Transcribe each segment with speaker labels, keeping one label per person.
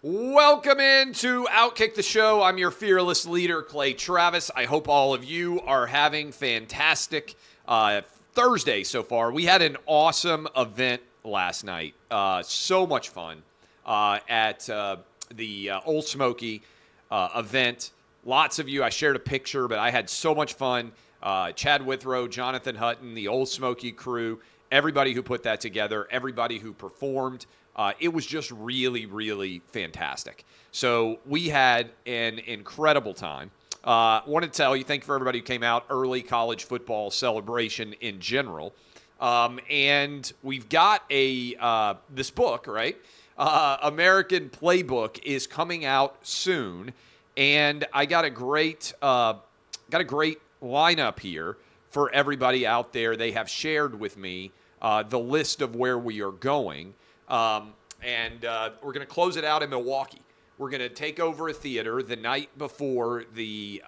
Speaker 1: Welcome into OutKick the show. I'm your fearless leader, Clay Travis. I hope all of you are having fantastic Thursday so far. We had an awesome event last night. So much fun at the Old Smoky event. Lots of you, I shared a picture, but I had so much fun. Chad Withrow, Jonathan Hutton, the Old Smoky crew, everybody who put that together, everybody who performed. It was just really, really fantastic. So we had an incredible time. Want to tell you, thank you for everybody who came out. Early college football celebration in general. And we've got this book, right? American Playbook is coming out soon. And I got a great lineup here for everybody out there. They have shared with me the list of where we are going. And we're going to close it out in Milwaukee. We're going to take over a theater the night before the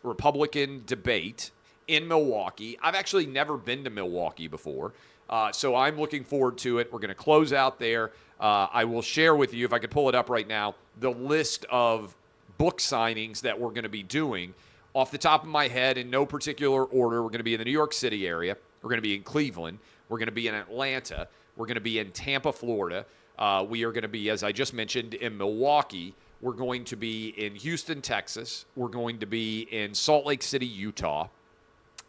Speaker 1: Republican debate in Milwaukee. I've actually never been to Milwaukee before, so I'm looking forward to it. We're going to close out there. I will share with you, if I could pull it up right now, the list of book signings that we're going to be doing. Off the top of my head, in no particular order, we're going to be in the New York City area. We're going to be in Cleveland. We're going to be in Atlanta. We're going to be in Tampa, Florida. We are going to be, as I just mentioned, in Milwaukee. We're going to be in Houston, Texas. We're going to be in Salt Lake City, Utah.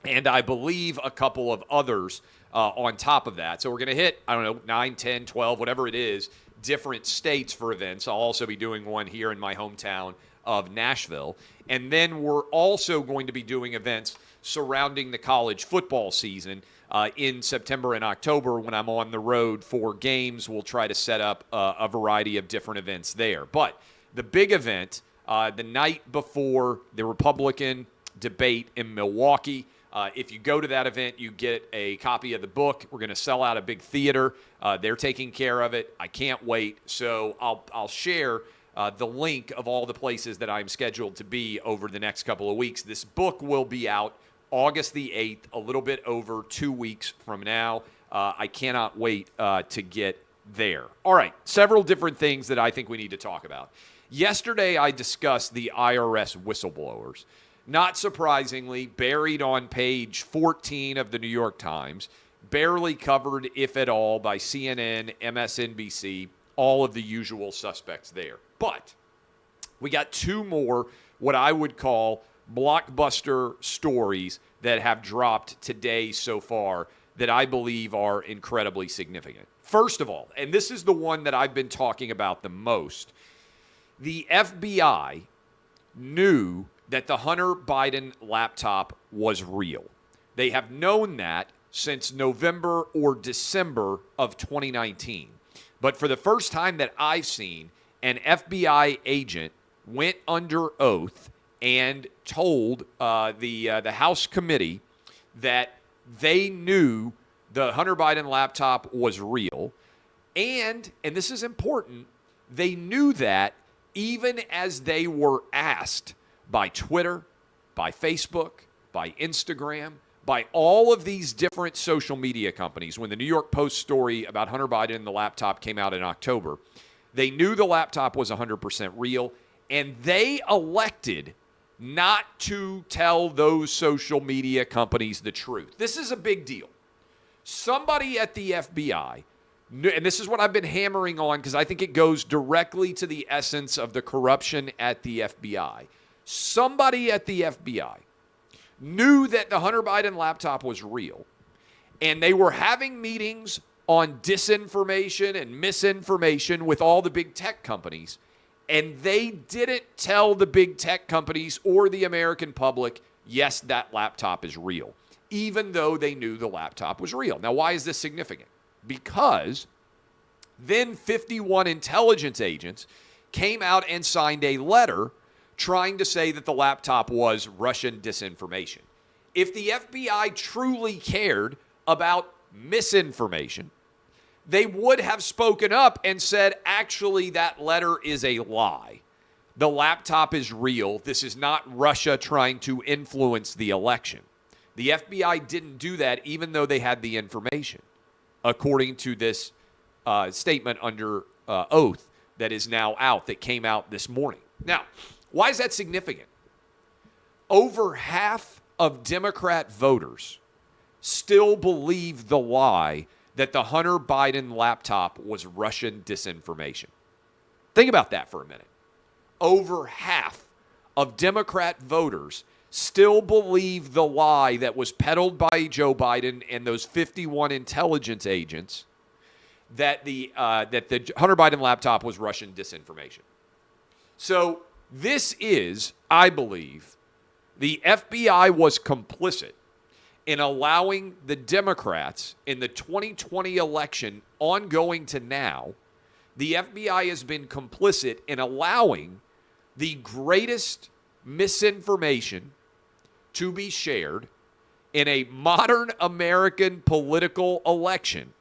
Speaker 1: And I believe a couple of others on top of that. So we're going to hit, 9, 10, 12, whatever it is, different states for events. I'll also be doing one here in my hometown of Nashville. And then we're also going to be doing events surrounding the college football season in September and October when I'm on the road for games. We'll try to set up a variety of different events there. But the big event, the night before the Republican debate in Milwaukee, if you go to that event, you get a copy of the book. We're going to sell out a big theater. They're taking care of it. I can't wait. So I'll share the link of all the places that I'm scheduled to be over the next couple of weeks. This book will be out August the 8th, a little bit over 2 weeks from now. I cannot wait to get there. All right, several different things that I think we need to talk about. Yesterday, I discussed the IRS whistleblowers. Not surprisingly, buried on page 14 of the New York Times, barely covered, if at all, by CNN, MSNBC, all of the usual suspects there. But we got two more, what I would call blockbuster stories that have dropped today so far that I believe are incredibly significant. First of all, and this is the one that I've been talking about the most, the FBI knew that the Hunter Biden laptop was real. They have known that since November or December of 2019. But for the first time that I've seen, an FBI agent went under oath and told the House committee that they knew the Hunter Biden laptop was real. And this is important, they knew that even as they were asked by Twitter, by Facebook, by Instagram, by all of these different social media companies. When the New York Post story about Hunter Biden and the laptop came out in October, they knew the laptop was 100% real, and they elected not to tell those social media companies the truth. This is a big deal. Somebody at the FBI, and this is what I've been hammering on because I think it goes directly to the essence of the corruption at the FBI. Somebody at the FBI knew that the Hunter Biden laptop was real, and they were having meetings on disinformation and misinformation with all the big tech companies, and they didn't tell the big tech companies or the American public, yes, that laptop is real, even though they knew the laptop was real. Now, why is this significant? Because then 51 intelligence agents came out and signed a letter trying to say that the laptop was Russian disinformation. If the FBI truly cared about misinformation, they would have spoken up and said, actually, that letter is a lie. The laptop is real. This is not Russia trying to influence the election. The FBI didn't do that even though they had the information, according to this statement under oath that is now out, that came out this morning. Now, why is that significant? Over half of Democrat voters still believe the lie that the Hunter Biden laptop was Russian disinformation. Think about that for a minute. Over half of Democrat voters still believe the lie that was peddled by Joe Biden and those 51 intelligence agents that the Hunter Biden laptop was Russian disinformation. So this is, I believe, the FBI was complicit in allowing the Democrats in the 2020 election ongoing to now. The FBI has been complicit in allowing the greatest misinformation to be shared in a modern American political election,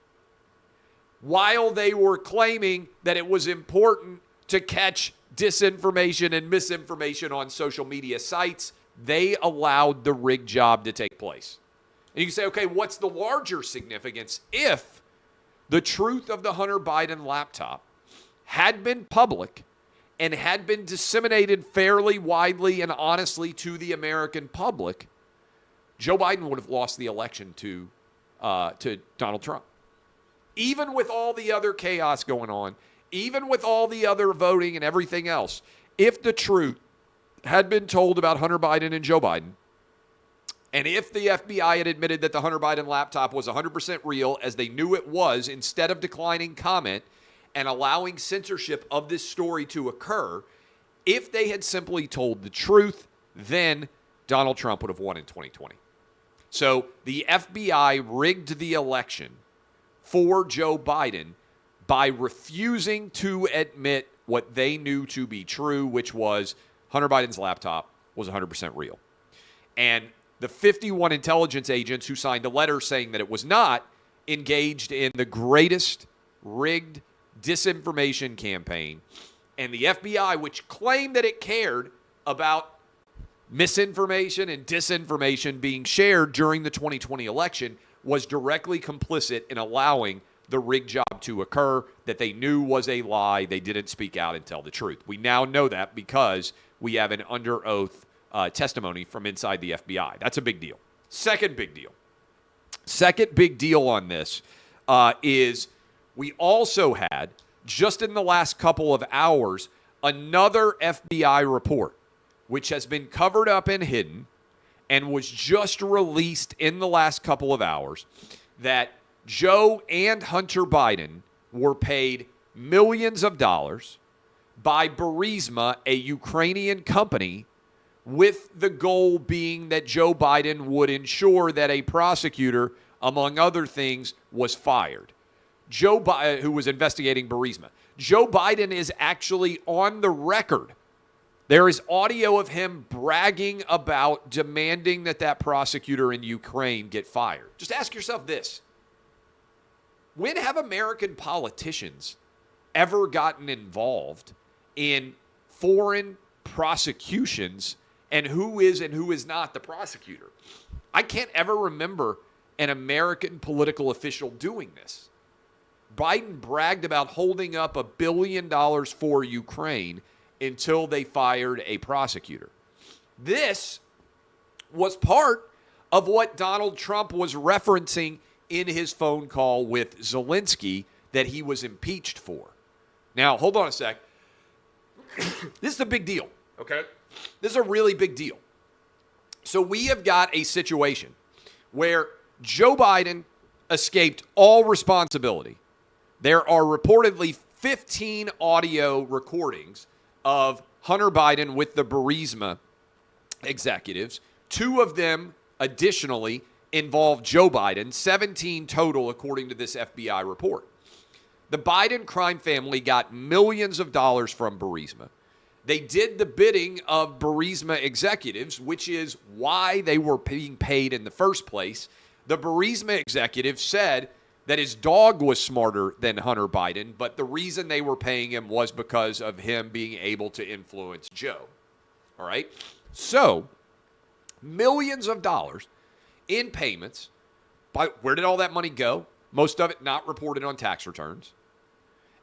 Speaker 1: while they were claiming that it was important to catch disinformation and misinformation on social media sites. They allowed the rig job to take place. And you can say, okay, what's the larger significance if the truth of the Hunter Biden laptop had been public and had been disseminated fairly widely and honestly to the American public? Joe Biden would have lost the election to Donald Trump. Even with all the other chaos going on, even with all the other voting and everything else, if the truth had been told about Hunter Biden and Joe Biden, and if the FBI had admitted that the Hunter Biden laptop was 100% real, as they knew it was, instead of declining comment and allowing censorship of this story to occur, if they had simply told the truth, then Donald Trump would have won in 2020. So the FBI rigged the election for Joe Biden by refusing to admit what they knew to be true, which was Hunter Biden's laptop was 100% real. And the 51 intelligence agents who signed a letter saying that it was not engaged in the greatest rigged disinformation campaign. And the FBI, which claimed that it cared about misinformation and disinformation being shared during the 2020 election, was directly complicit in allowing the rig job to occur that they knew was a lie. They didn't speak out and tell the truth. We now know that because we have an under oath testimony from inside the FBI. That's a big deal. Second big deal on this is we also had, just in the last couple of hours, another FBI report, which has been covered up and hidden and was just released in the last couple of hours, that Joe and Hunter Biden were paid millions of dollars by Burisma, a Ukrainian company, with the goal being that Joe Biden would ensure that a prosecutor, among other things, was fired. Joe Biden, who was investigating Burisma. Joe Biden is actually on the record. There is audio of him bragging about demanding that that prosecutor in Ukraine get fired. Just ask yourself this. When have American politicians ever gotten involved in foreign prosecutions and who is not the prosecutor? I can't ever remember an American political official doing this. Biden bragged about holding up $1 billion for Ukraine until they fired a prosecutor. This was part of what Donald Trump was referencing in his phone call with Zelensky that he was impeached for. Now, hold on a sec. This is a big deal, okay? This is a really big deal. So we have got a situation where Joe Biden escaped all responsibility. There are reportedly 15 audio recordings of Hunter Biden with the Burisma executives. 2 of them, additionally, involve Joe Biden, 17 total, according to this FBI report. The Biden crime family got millions of dollars from Burisma. They did the bidding of Burisma executives, which is why they were being paid in the first place. The Burisma executive said that his dog was smarter than Hunter Biden, but the reason they were paying him was because of him being able to influence Joe. All right? So, millions of dollars in payments. But where did all that money go? Most of it not reported on tax returns.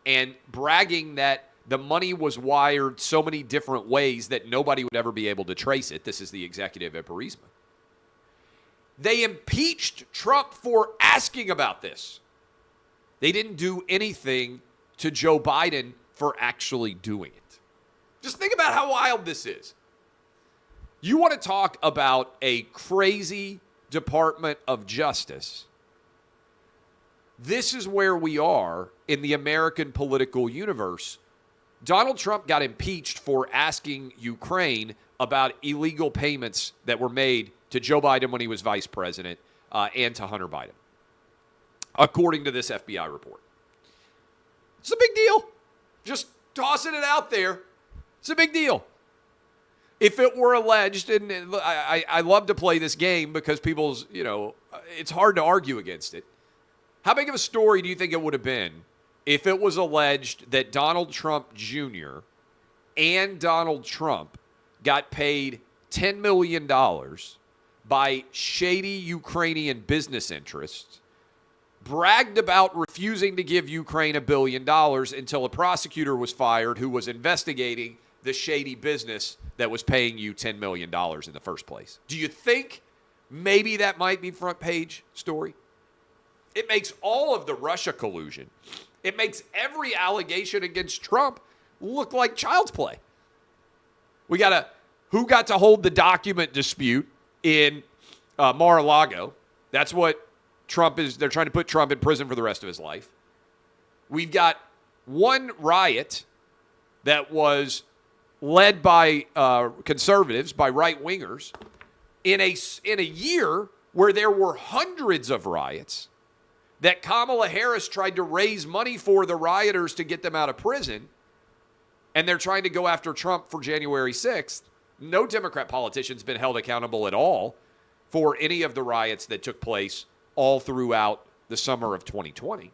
Speaker 1: And bragging that The money was wired so many different ways that nobody would ever be able to trace it. This is the executive at Burisma. They impeached Trump for asking about this. They didn't do anything to Joe Biden for actually doing it. Just think about how wild this is. You want to talk about a crazy Department of Justice? This is where we are in the American political universe. Donald Trump got impeached for asking Ukraine about illegal payments that were made to Joe Biden when he was vice president and to Hunter Biden, according to this FBI report. It's a big deal. Just tossing it out there. It's a big deal. If it were alleged, and I love to play this game because people's, it's hard to argue against it. How big of a story do you think it would have been if it was alleged that Donald Trump Jr. and Donald Trump got paid $10 million by shady Ukrainian business interests, bragged about refusing to give Ukraine $1 billion until a prosecutor was fired who was investigating the shady business that was paying you $10 million in the first place? Do you think maybe that might be front page story? It makes all of the Russia collusion, it makes every allegation against Trump look like child's play. We got who got to hold the document dispute in Mar-a-Lago. That's what Trump is. They're trying to put Trump in prison for the rest of his life. We've got one riot that was led by conservatives, by right-wingers, in a year where there were hundreds of riots that Kamala Harris tried to raise money for the rioters to get them out of prison, and they're trying to go after Trump for January 6th. No Democrat politician's been held accountable at all for any of the riots that took place all throughout the summer of 2020.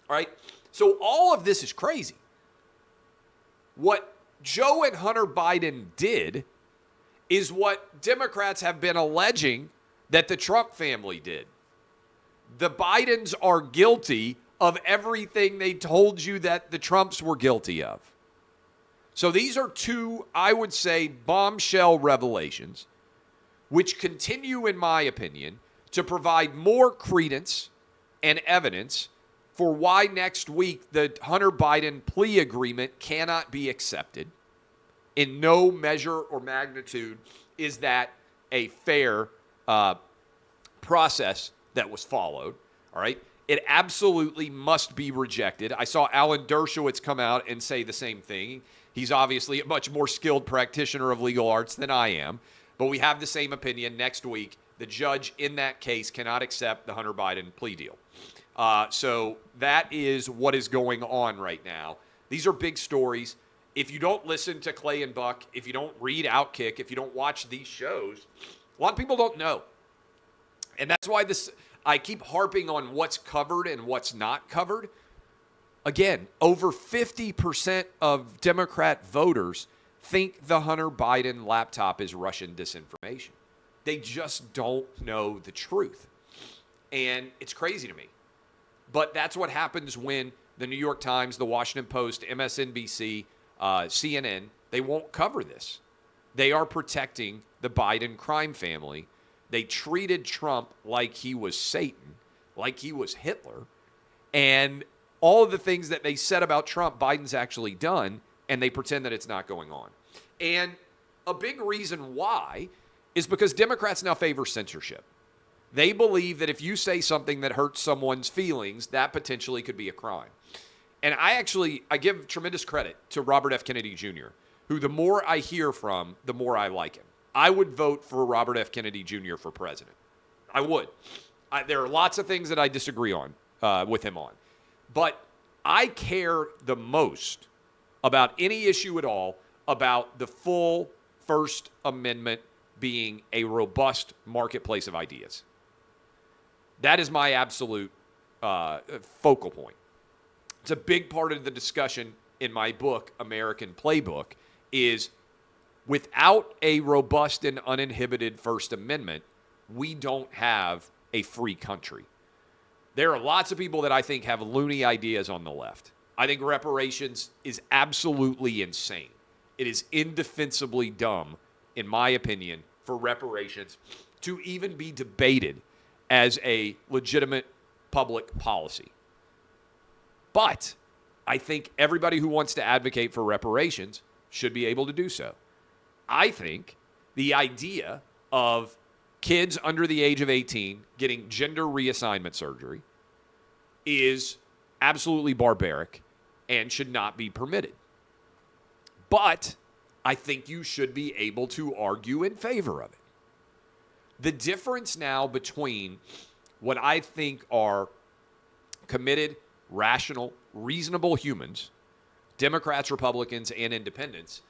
Speaker 1: All right? So all of this is crazy. What Joe and Hunter Biden did is what Democrats have been alleging that the Trump family did. The Bidens are guilty of everything they told you that the Trumps were guilty of. So these are two, I would say, bombshell revelations, which continue, in my opinion, to provide more credence and evidence for why next week the Hunter Biden plea agreement cannot be accepted. In no measure or magnitude is that a fair process that was followed. All right. It absolutely must be rejected. I saw Alan Dershowitz come out and say the same thing. He's obviously a much more skilled practitioner of legal arts than I am, but we have the same opinion. Next week, the judge in that case cannot accept the Hunter Biden plea deal. So that is what is going on right now. These are big stories. If you don't listen to Clay and Buck, if you don't read OutKick, if you don't watch these shows, a lot of people don't know. And that's why I keep harping on what's covered and what's not covered. Again, over 50% of Democrat voters think the Hunter Biden laptop is Russian disinformation. They just don't know the truth. And it's crazy to me. But that's what happens when the New York Times, the Washington Post, MSNBC, CNN, they won't cover this. They are protecting the Biden crime family. They treated Trump like he was Satan, like he was Hitler. And all of the things that they said about Trump, Biden's actually done, and they pretend that it's not going on. And a big reason why is because Democrats now favor censorship. They believe that if you say something that hurts someone's feelings, that potentially could be a crime. And I give tremendous credit to Robert F. Kennedy Jr., who the more I hear from, the more I like him. I would vote for Robert F. Kennedy Jr. for president. I would. There are lots of things that I disagree on with him on. But I care the most about any issue at all about the full First Amendment being a robust marketplace of ideas. That is my absolute focal point. It's a big part of the discussion in my book, American Playbook, is without a robust and uninhibited First Amendment, we don't have a free country. There are lots of people that I think have loony ideas on the left. I think reparations is absolutely insane. It is indefensibly dumb, in my opinion, for reparations to even be debated as a legitimate public policy. But I think everybody who wants to advocate for reparations should be able to do so. I think the idea of kids under the age of 18 getting gender reassignment surgery is absolutely barbaric and should not be permitted. But I think you should be able to argue in favor of it. The difference now between what I think are committed, rational, reasonable humans, Democrats, Republicans, and independents,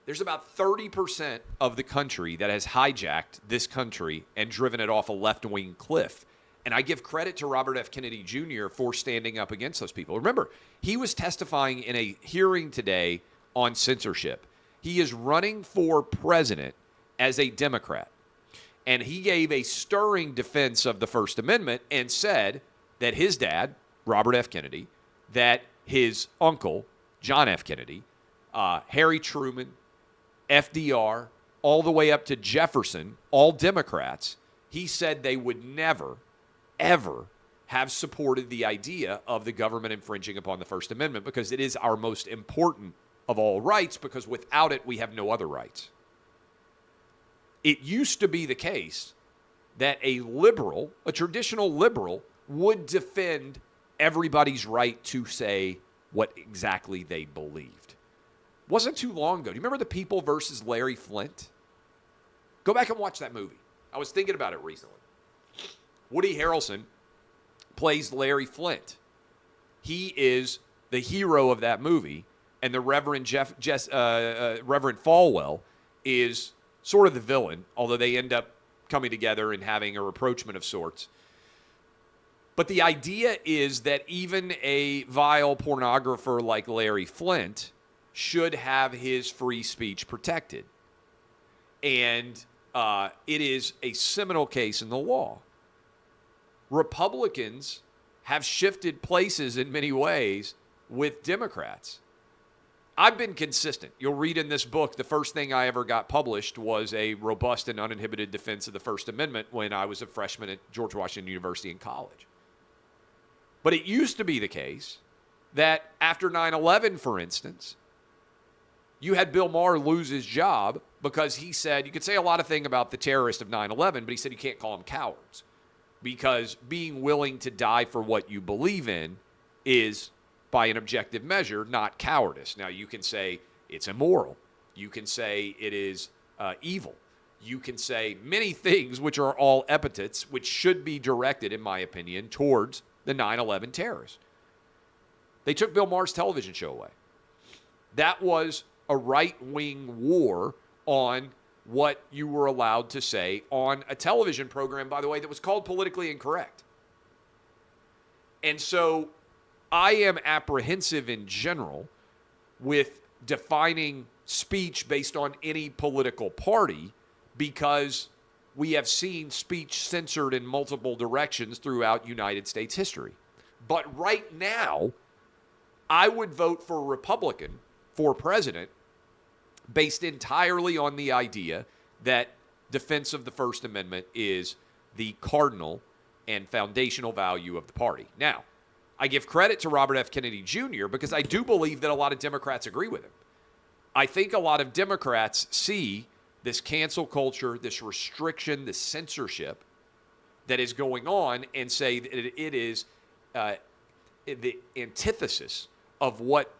Speaker 1: there's about 30% of the country that has hijacked this country and driven it off a left-wing cliff. And I give credit to Robert F. Kennedy Jr. for standing up against those people. Remember, he was testifying in a hearing today on censorship. He is running for president as a Democrat. And he gave a stirring defense of the First Amendment and said that his dad, Robert F. Kennedy, that his uncle, John F. Kennedy, Harry Truman, FDR, all the way up to Jefferson, all Democrats, he said they would never, ever have supported the idea of the government infringing upon the First Amendment because it is our most important of all rights, because without it, we have no other rights. It used to be the case that a liberal, a traditional liberal, would defend everybody's right to say what exactly they believed. Wasn't too long ago. Do you remember The People versus Larry Flynt? Go back and watch that movie. I was thinking about it recently. Woody Harrelson plays Larry Flynt. He is the hero of that movie, and the Reverend Reverend Falwell is sort of the villain, although they end up coming together and having a rapprochement of sorts. But the idea is that even a vile pornographer like Larry Flynt should have his free speech protected. And it is a seminal case in the law. Republicans have shifted places in many ways with Democrats. I've been consistent. You'll read in this book, the first thing I ever got published was a robust and uninhibited defense of the First Amendment when I was a freshman at George Washington University in college. But it used to be the case that after 9/11, for instance, you had Bill Maher lose his job because he said, you could say a lot of things about the terrorists of 9/11, but he said you can't call them cowards because being willing to die for what you believe in is, by an objective measure, not cowardice. Now, you can say it's immoral. You can say it is evil. You can say many things which are all epithets which should be directed, in my opinion, towards the 9/11 terrorists. They took Bill Maher's television show away. That was a right-wing war on what you were allowed to say on a television program, by the way, that was called Politically Incorrect. And so I am apprehensive in general with defining speech based on any political party because we have seen speech censored in multiple directions throughout United States history. But right now, I would vote for a Republican for president based entirely on the idea that defense of the First Amendment is the cardinal and foundational value of the party. Now, I give credit to Robert F. Kennedy Jr. because I do believe that a lot of Democrats agree with him. I think a lot of Democrats see this cancel culture, this restriction, this censorship that is going on and say that it is the antithesis of what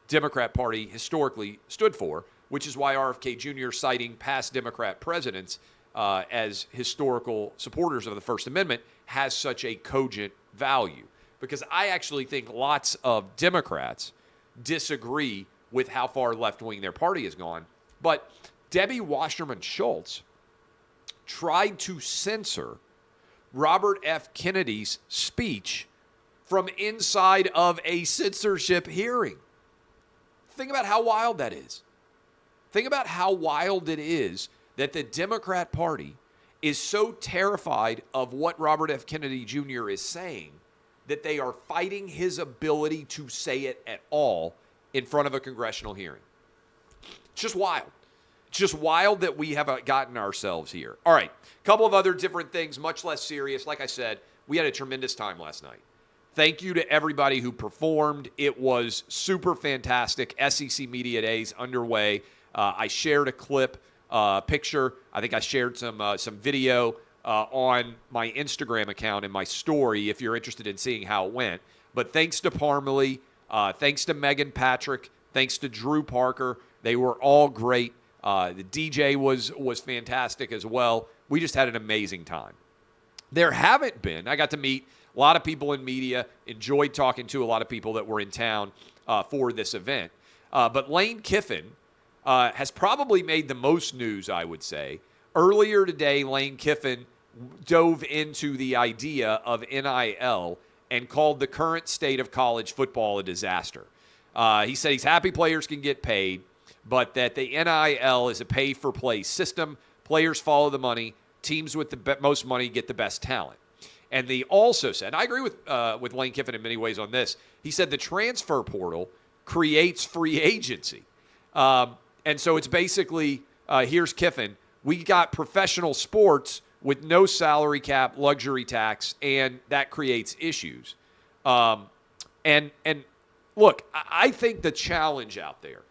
Speaker 1: Democrat Party historically stood for, which is why RFK Jr. citing past Democrat presidents as historical supporters of the First Amendment has such a cogent value. Because I actually think lots of Democrats disagree with how far left-wing their party has gone. But Debbie Wasserman Schultz tried to censor Robert F. Kennedy's speech from inside of a censorship hearing. Think about how wild that is. Think about how wild it is that the Democrat Party is so terrified of what Robert F. Kennedy Jr. is saying that they are fighting his ability to say it at all in front of a congressional hearing. It's just wild. It's just wild that we have gotten ourselves here. All right, a couple of other different things, much less serious. Like I said, we had a tremendous time last night. Thank you to everybody who performed. It was super fantastic. SEC Media Days underway. I shared a clip, picture. I think I shared some video on my Instagram account in my story if you're interested in seeing how it went. But thanks to Parmalee, thanks to Megan Patrick, thanks to Drew Parker. They were all great. The DJ was fantastic as well. We just had an amazing time. There haven't been, I got to meet a lot of people in media, enjoyed talking to a lot of people that were in town for this event. But Lane Kiffin has probably made the most news, I would say. Earlier today, Lane Kiffin dove into the idea of NIL and called the current state of college football a disaster. He said he's happy players can get paid, but that the NIL is a pay-for-play system. Players follow the money. Teams with the most money get the best talent. And they also said, I agree with Lane Kiffin in many ways on this, he said the transfer portal creates free agency. And so it's basically, here's Kiffin, we got professional sports with no salary cap, luxury tax, and that creates issues. And look, I think the challenge out there,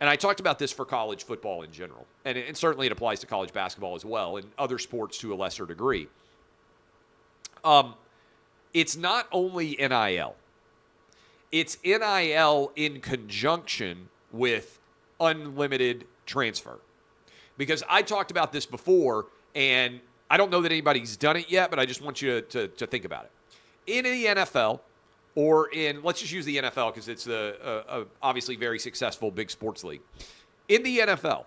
Speaker 1: and I talked about this for college football in general, and certainly it applies to college basketball as well, and other sports to a lesser degree. It's not only NIL. It's NIL in conjunction with unlimited transfer. Because I talked about this before, and I don't know that anybody's done it yet, but I just want you to think about it. In the NFL, or in, let's just use the NFL because it's a obviously very successful big sports league. In the NFL,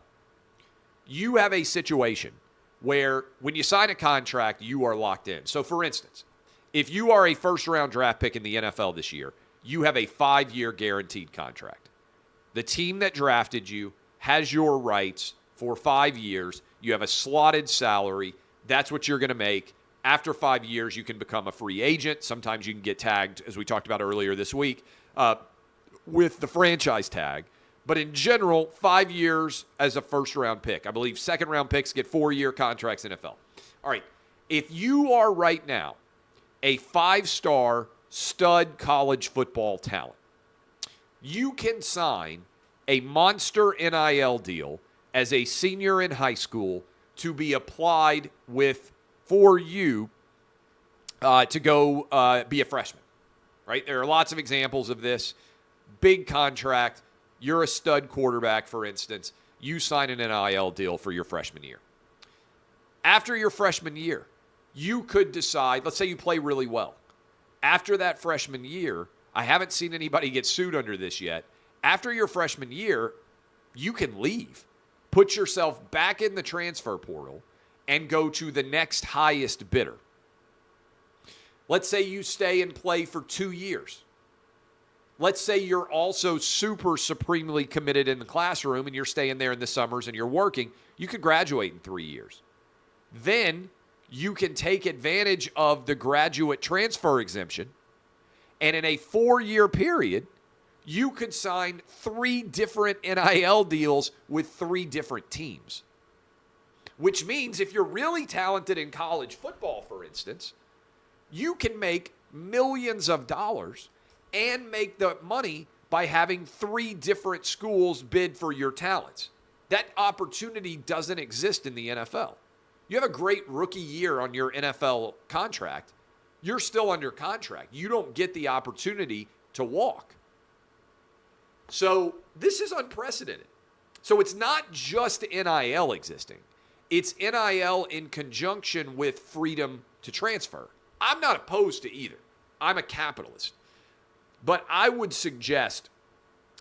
Speaker 1: you have a situation where when you sign a contract, you are locked in. So, for instance, if you are a first-round draft pick in the NFL this year, you have a 5-year guaranteed contract. The team that drafted you has your rights for 5 years. You have a slotted salary. That's what you're going to make. After 5 years, you can become a free agent. Sometimes you can get tagged, as we talked about earlier this week, with the franchise tag. But in general, 5 years as a first-round pick. I believe second-round picks get 4-year contracts in NFL. All right, if you are right now a 5-star stud college football talent, you can sign a monster NIL deal as a senior in high school to be applied with for you to go be a freshman, right? There are lots of examples of this. Big contract. You're a stud quarterback, for instance. You sign an NIL deal for your freshman year. After your freshman year, you could decide, let's say you play really well. After that freshman year, I haven't seen anybody get sued under this yet. After your freshman year, you can leave. Put yourself back in the transfer portal and go to the next highest bidder. Let's say you stay and play for 2 years. Let's say you're also super supremely committed in the classroom and you're staying there in the summers and you're working. You could graduate in 3 years. Then you can take advantage of the graduate transfer exemption, and in a 4-year period, you could sign 3 different NIL deals with 3 different teams. Which means if you're really talented in college football, for instance, you can make millions of dollars and make the money by having 3 different schools bid for your talents. That opportunity doesn't exist in the NFL. You have a great rookie year on your NFL contract. You're still under contract. You don't get the opportunity to walk. So this is unprecedented. So it's not just NIL existing. It's NIL in conjunction with freedom to transfer. I'm not opposed to either. I'm a capitalist. But I would suggest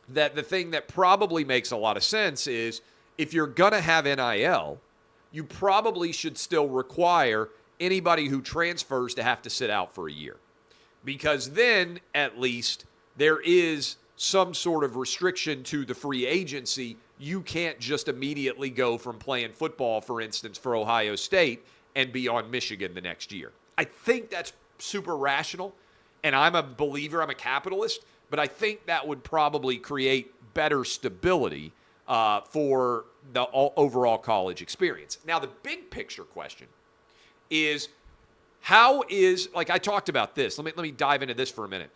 Speaker 1: that the thing that probably makes a lot of sense is if you're going to have NIL, you probably should still require anybody who transfers to have to sit out for a year. Because then, at least, there is some sort of restriction to the free agency. You can't just immediately go from playing football, for instance, for Ohio State and be on Michigan the next year. I think that's super rational. And I'm a believer, I'm a capitalist, but I think that would probably create better stability for the overall college experience. Now, the big picture question is, how is, like I talked about this, let me dive into this for a minute.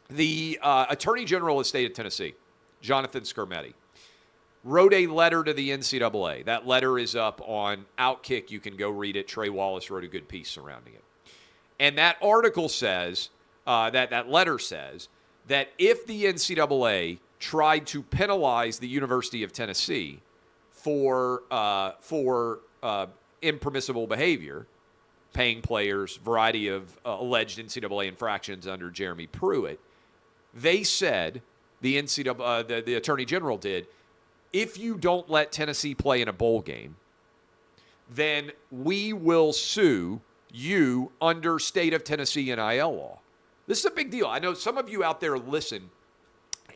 Speaker 1: The Attorney General of the state of Tennessee, Jonathan Skermetti, wrote a letter to the NCAA. That letter is up on OutKick. You can go read it. Trey Wallace wrote a good piece surrounding it. And that article says, that letter says, that if the NCAA tried to penalize the University of Tennessee for impermissible behavior, paying players, variety of alleged NCAA infractions under Jeremy Pruitt, they said, the Attorney General did, if you don't let Tennessee play in a bowl game, then we will sue you under state of Tennessee NIL law. This is a big deal. I know some of you out there listen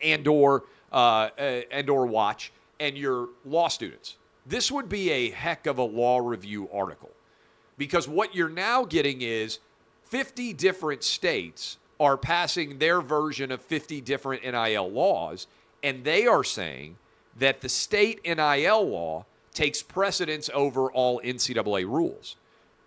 Speaker 1: and/or watch, and you're law students. This would be a heck of a law review article, because what you're now getting is 50 different states are passing their version of 50 different NIL laws, and they are saying that the state NIL law takes precedence over all NCAA rules.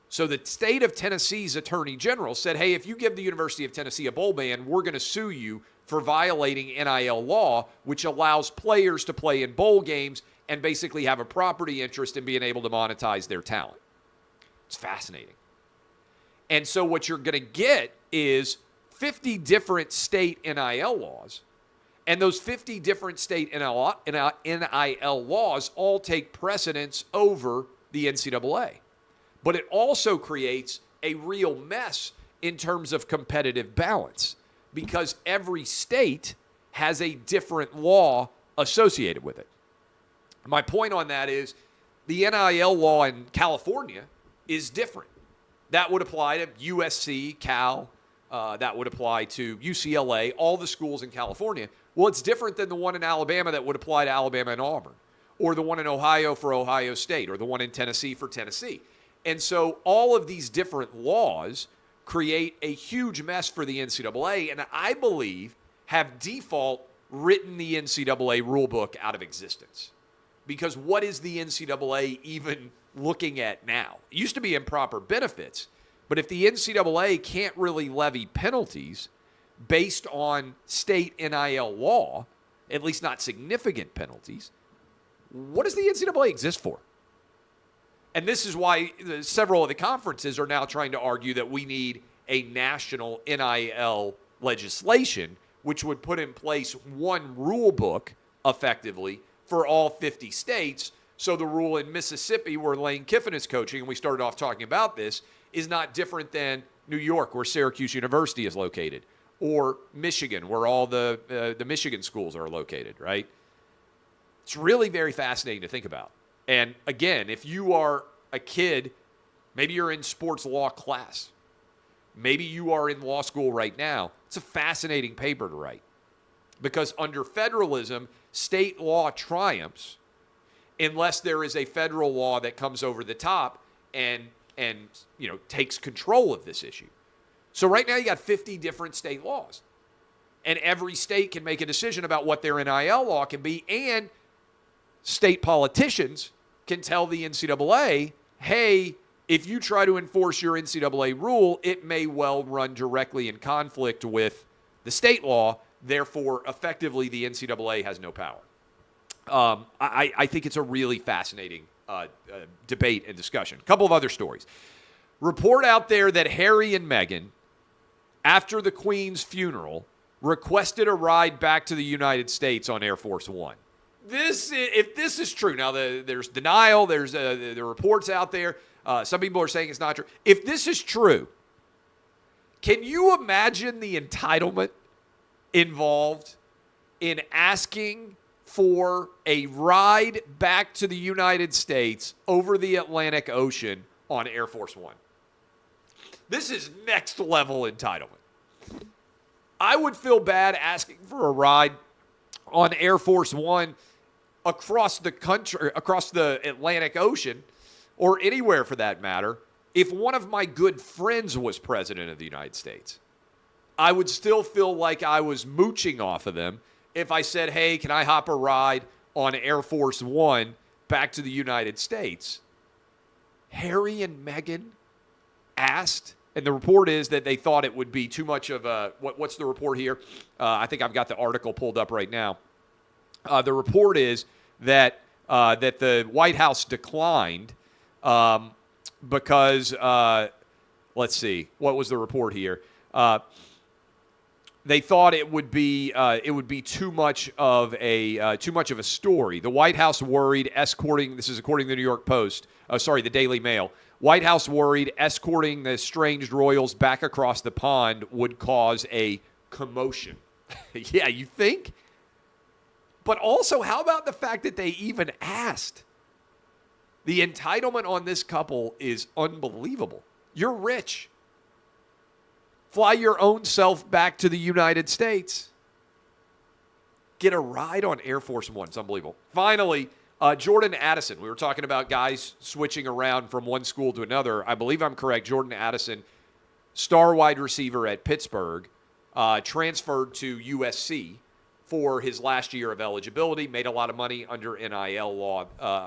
Speaker 1: So the state of Tennessee's Attorney General said, hey, if you give the University of Tennessee a bowl ban, we're going to sue you for violating NIL law, which allows players to play in bowl games and basically have a property interest in being able to monetize their talent. It's fascinating. And so what you're going to get is 50 different state NIL laws, and those 50 different state NIL laws all take precedence over the NCAA. But it also creates a real mess in terms of competitive balance, because every state has a different law associated with it. My point on that is the NIL law in California is different. That would apply to USC, Cal, that would apply to UCLA, all the schools in California. Well, it's different than the one in Alabama that would apply to Alabama and Auburn, or the one in Ohio for Ohio State, or the one in Tennessee for Tennessee. And so all of these different laws create a huge mess for the NCAA, and I believe have default written the NCAA rulebook out of existence. Because what is the NCAA even looking at now? It used to be improper benefits, but if the NCAA can't really levy penalties based on state NIL law, at least not significant penalties, what does the NCAA exist for? And this is why several of the conferences are now trying to argue that we need a national NIL legislation, which would put in place one rule book effectively for all 50 states. So the rule in Mississippi, where Lane Kiffin is coaching, and we started off talking about this, is not different than New York, where Syracuse University is located, or Michigan, where all the Michigan schools are located, right? It's really very fascinating to think about. And again, if you are a kid, maybe you're in sports law class, maybe you are in law school right now, it's a fascinating paper to write. Because under federalism, state law triumphs unless there is a federal law that comes over the top and takes control of this issue. So right now you got 50 different state laws. And every state can make a decision about what their NIL law can be, and state politicians can tell the NCAA, hey, if you try to enforce your NCAA rule, it may well run directly in conflict with the state law. Therefore, effectively, the NCAA has no power. I think it's a really fascinating debate and discussion. A couple of other stories. Report out there that Harry and Meghan, after the Queen's funeral, requested a ride back to the United States on Air Force One. If this is true, now there's denial, there's the reports out there. Some people are saying it's not true. If this is true, can you imagine the entitlement involved in asking for a ride back to the United States over the Atlantic Ocean on Air Force One? This is next level entitlement. I would feel bad asking for a ride on Air Force One across the country, across the Atlantic Ocean, or anywhere for that matter, if one of my good friends was president of the United States. I would still feel like I was mooching off of them if I said, hey, can I hop a ride on Air Force One back to the United States? Harry and Meghan asked, and the report is that they thought it would be too much of a, what's the report here? I think I've got the article pulled up right now. The report is that the White House declined because, let's see, what was the report here? They thought it would be too much of a story. The White House worried escorting. This is according to the New York Post. The Daily Mail. White House worried escorting the estranged royals back across the pond would cause a commotion. Yeah, you think? But also, how about the fact that they even asked? The entitlement on this couple is unbelievable. You're rich. Fly your own self back to the United States. Get a ride on Air Force One. It's unbelievable. Finally, Jordan Addison. We were talking about guys switching around from one school to another. I believe I'm correct. Jordan Addison, star wide receiver at Pittsburgh, transferred to USC for his last year of eligibility, made a lot of money under NIL law,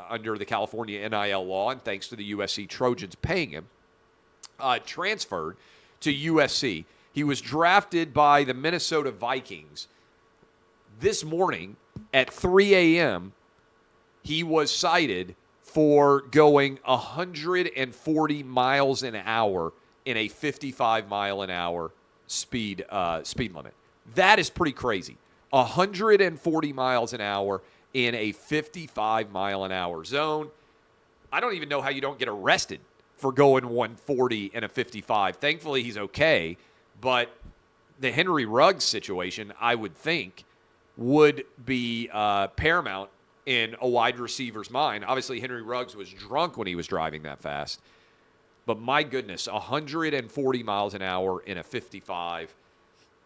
Speaker 1: under the California NIL law, and thanks to the USC Trojans paying him, transferred to USC. He was drafted by the Minnesota Vikings. This morning at 3 a.m., he was cited for going 140 miles an hour in a 55-mile-an-hour speed limit. That is pretty crazy. 140 miles an hour in a 55-mile-an-hour zone. I don't even know how you don't get arrested for going 140 in a 55. Thankfully, he's okay. But the Henry Ruggs situation, I would think, would be paramount in a wide receiver's mind. Obviously, Henry Ruggs was drunk when he was driving that fast. But my goodness, 140 miles an hour in a 55.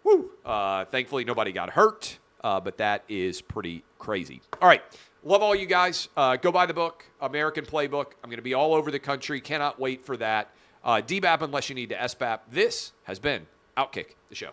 Speaker 1: Woo! Thankfully, nobody got hurt, but that is pretty crazy. All right. Love all you guys. Go buy the book, American Playbook. I'm going to be all over the country. Cannot wait for that. DBAP unless you need to SBAP. This has been OutKick, the show.